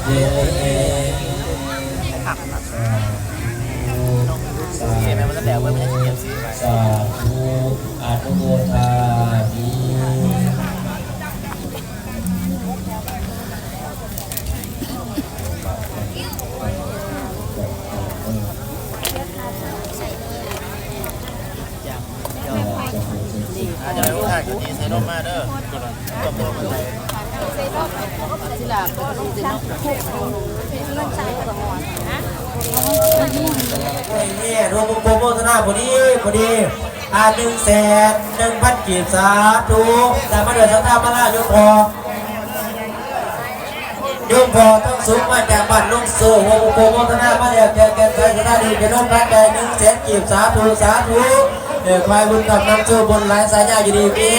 เยผักนะสาเกมมันจะแดกไว้ไม่ใช่เกมสีไปสาธุอนุโมทามิอาจจะรู้ทางอยู่ดีใส่นมมาเด้อตัวโตมันเลยสิลาก็ดีจะนกคู่เงินใช้ก่อนนะนี่รวมโปรโมทนาพอดี100,000 กีบสาธุแต่มาเดือดสังฆมาล่ายกพต้องสูงมาจากบ้านลุงโซ่วงโปรโมทนามาเดือดแกนใจชนะดีจะน้องรักใจ100,000 กีบสาธุควายบุญกับน้ำโซ่บนหลายสายญาอยู่ดีพี่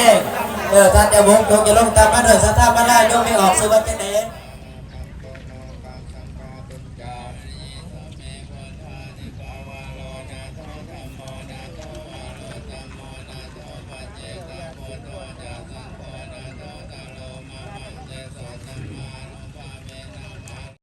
ท่านจะวงตกจะลงตามมาเดือดสังฆมาล่ายกไม่ออกซื้อวันจะไหน